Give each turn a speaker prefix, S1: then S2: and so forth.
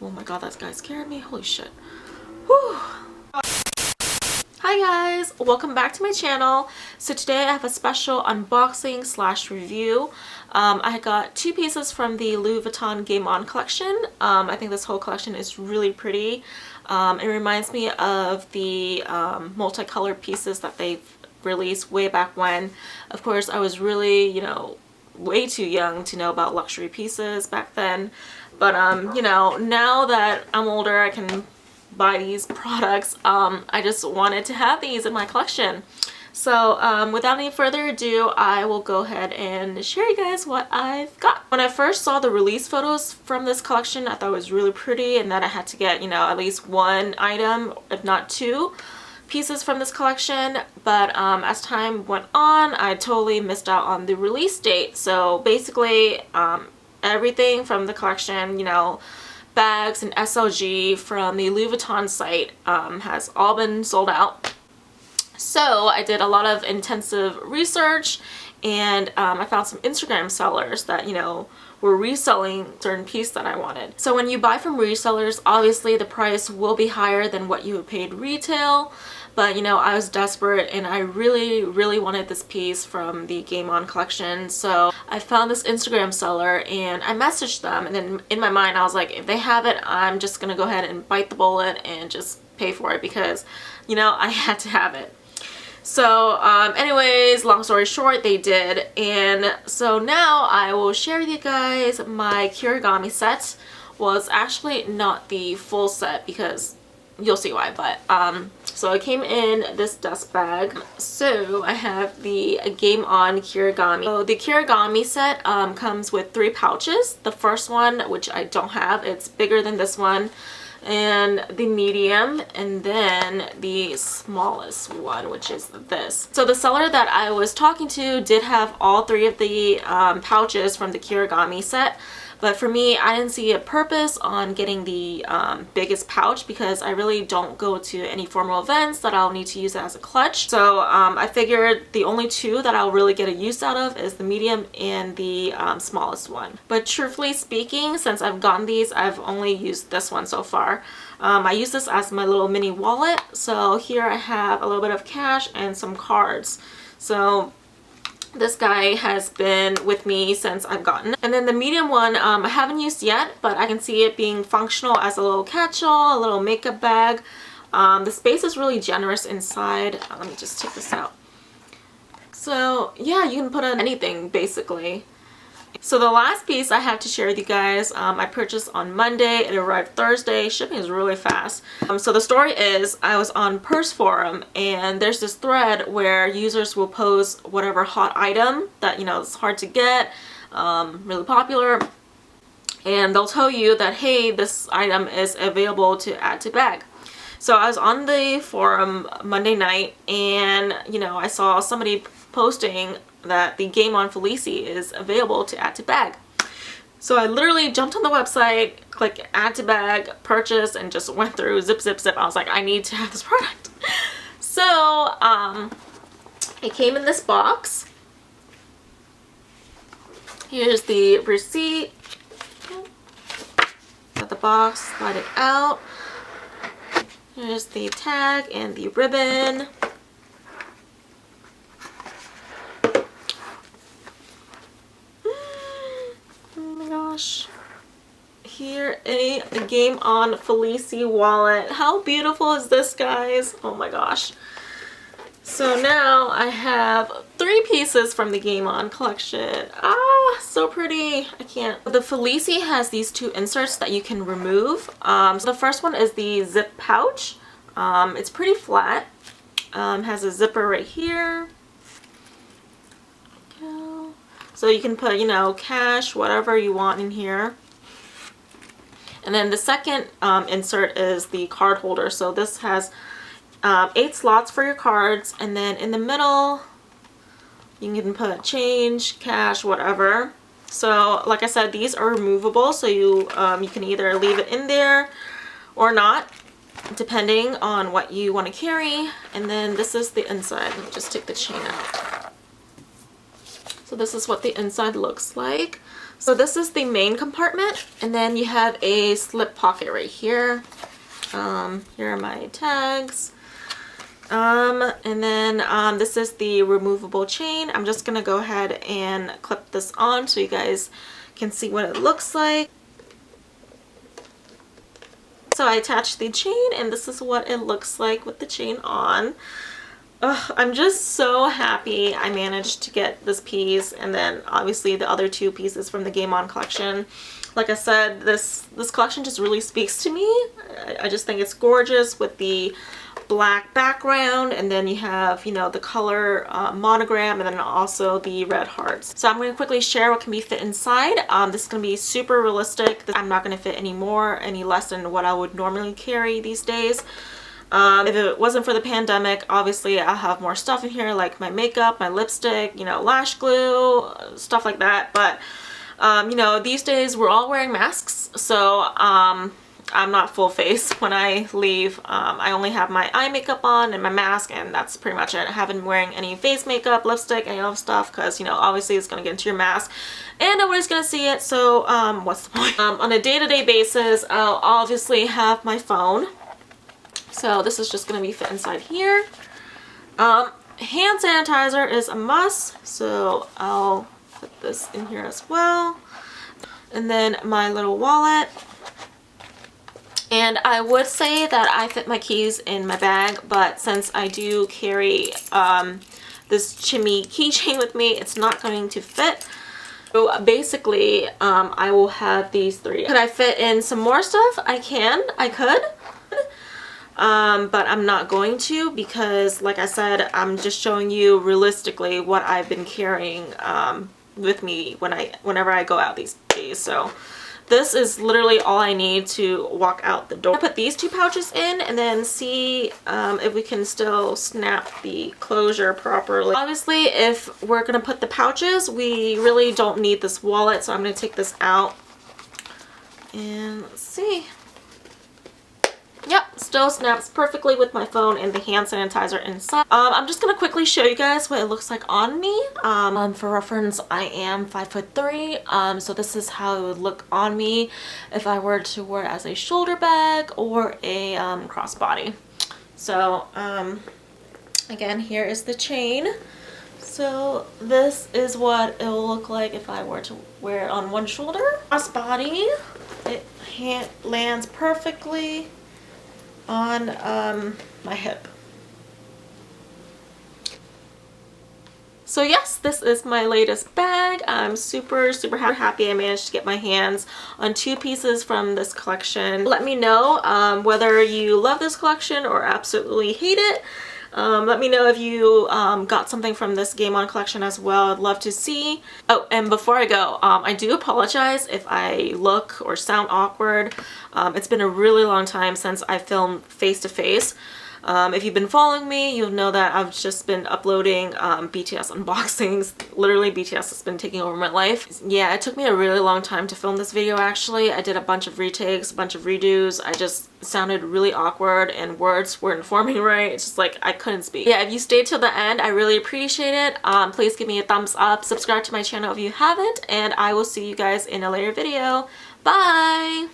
S1: Oh my god, that guy scared me. Holy shit. Whew. Hi guys, welcome back to my channel. So today I have a special unboxing slash review. I got two pieces from the Louis Vuitton Game On collection. I think this whole collection is really pretty. It reminds me of the multicolored pieces that they've released way back when. Of course, I was really, way too young to know about luxury pieces back then. But, now that I'm older, I can buy these products. I just wanted to have these in my collection. So without any further ado, I will go ahead and share you guys what I've got. When I first saw the release photos from this collection, I thought it was really pretty and that I had to get, at least one item, if not two pieces from this collection. But as time went on, I totally missed out on the release date. So basically everything from the collection, bags and SLG from the Louis Vuitton site has all been sold out. So I did a lot of intensive research and I found some Instagram sellers that, were reselling certain piece that I wanted. So when you buy from resellers, obviously the price will be higher than what you paid retail. But I was desperate and I really wanted this piece from the Game On collection. So I found this Instagram seller and I messaged them, and then in my mind I was like, if they have it, I'm just gonna go ahead and bite the bullet and just pay for it because I had to have it. So anyways, long story short, they did. And so now I will share with you guys my Kirigami set. Well, it's actually not the full set because you'll see why, but so it came in this dust bag. So I have the Game On Kirigami. So the Kirigami set comes with 3 pouches. The first one, which I don't have, it's bigger than this one, and the medium, and then the smallest one, which is this. So the seller that I was talking to did have all 3 of the pouches from the Kirigami set. But for me, I didn't see a purpose on getting the biggest pouch because I really don't go to any formal events that I'll need to use it as a clutch. So I figured the only 2 that I'll really get a use out of is the medium and the smallest one. But truthfully speaking, since I've gotten these, I've only used this one so far. I use this as my little mini wallet. So here I have a little bit of cash and some cards. So this guy has been with me since I've gotten it. And then the medium one I haven't used yet, but I can see it being functional as a little catch-all, a little makeup bag. The space is really generous inside. Let me just take this out. So yeah, you can put on anything basically. So the last piece I have to share with you guys, I purchased on Monday. It arrived Thursday. Shipping is really fast. So the story is I was on Purse Forum and there's this thread where users will post whatever hot item that, is hard to get, really popular. And they'll tell you that, hey, this item is available to add to bag. So I was on the forum Monday night and, I saw somebody posting that the Game On Felicie is available to add to bag. So I literally jumped on the website, clicked add to bag, purchase, and just went through zip. I was like, I need to have this product. So it came in this box. Here's the receipt. Got the box, slide it out. Here's the tag and the ribbon. Here, a Game On Felicie Wallet. How beautiful is this, guys? Oh my gosh. So now I have 3 pieces from the Game On collection. Ah, so pretty. I can't. The Felicie has these 2 inserts that you can remove. So the first one is the zip pouch. It's pretty flat. Has a zipper right here. So you can put, cash, whatever you want in here. And then the second insert is the card holder. So this has 8 slots for your cards. And then in the middle, you can put change, cash, whatever. So like I said, these are removable. So you can either leave it in there or not, depending on what you want to carry. And then this is the inside. Let me just take the chain out. So this is what the inside looks like. So this is the main compartment, and then you have a slip pocket right here. Here are my tags. And then this is the removable chain. I'm just gonna go ahead and clip this on so you guys can see what it looks like. So I attached the chain, and this is what it looks like with the chain on. Ugh, I'm just so happy I managed to get this piece, and then obviously the other two pieces from the Game On collection. Like I said, this collection just really speaks to me. I just think it's gorgeous with the black background, and then you have, you know, the color monogram, and then also the red hearts. So I'm going to quickly share what can be fit inside. This is going to be super realistic. I'm not going to fit any more, any less than what I would normally carry these days. If it wasn't for the pandemic, obviously I have more stuff in here, like my makeup, my lipstick, you know, lash glue, stuff like that. But you know, these days we're all wearing masks, so I'm not full face when I leave. I only have my eye makeup on and my mask, and that's pretty much it. I haven't been wearing any face makeup, lipstick, any other stuff, because, you know, obviously it's going to get into your mask and nobody's going to see it, so what's the point? On a day-to-day basis, I'll obviously have my phone. So this is just going to be fit inside here. Hand sanitizer is a must, so I'll put this in here as well. And then my little wallet. And I would say that I fit my keys in my bag, but since I do carry this Chimmy keychain with me, it's not going to fit. So basically, I will have these three. Could I fit in some more stuff? I could. But I'm not going to, because like I said, I'm just showing you realistically what I've been carrying with me whenever I go out these days. So this is literally all I need to walk out the door. I'll put these two pouches in and then see if we can still snap the closure properly. Obviously, if we're gonna put the pouches, we really don't need this wallet, so I'm gonna take this out and let's see. Yep, still snaps perfectly with my phone and the hand sanitizer inside. I'm just gonna quickly show you guys what it looks like on me. For reference, I am 5'3", so this is how it would look on me if I were to wear it as a shoulder bag or a crossbody. So again, here is the chain. So this is what it will look like if I were to wear it on one shoulder. Crossbody, it lands perfectly on my hip. So yes, this is my latest bag. I'm super happy I managed to get my hands on two pieces from this collection. Let me know whether you love this collection or absolutely hate it. Let me know if you got something from this Game On collection as well. I'd love to see. Oh, and before I go, I do apologize if I look or sound awkward. It's been a really long time since I filmed face-to-face. If you've been following me, you'll know that I've just been uploading BTS unboxings. Literally, BTS has been taking over my life. Yeah, it took me a really long time to film this video actually. I did a bunch of retakes, a bunch of redos. I just sounded really awkward and words weren't forming right. It's just like I couldn't speak. Yeah, if you stayed till the end, I really appreciate it. Please give me a thumbs up, subscribe to my channel if you haven't, and I will see you guys in a later video. Bye!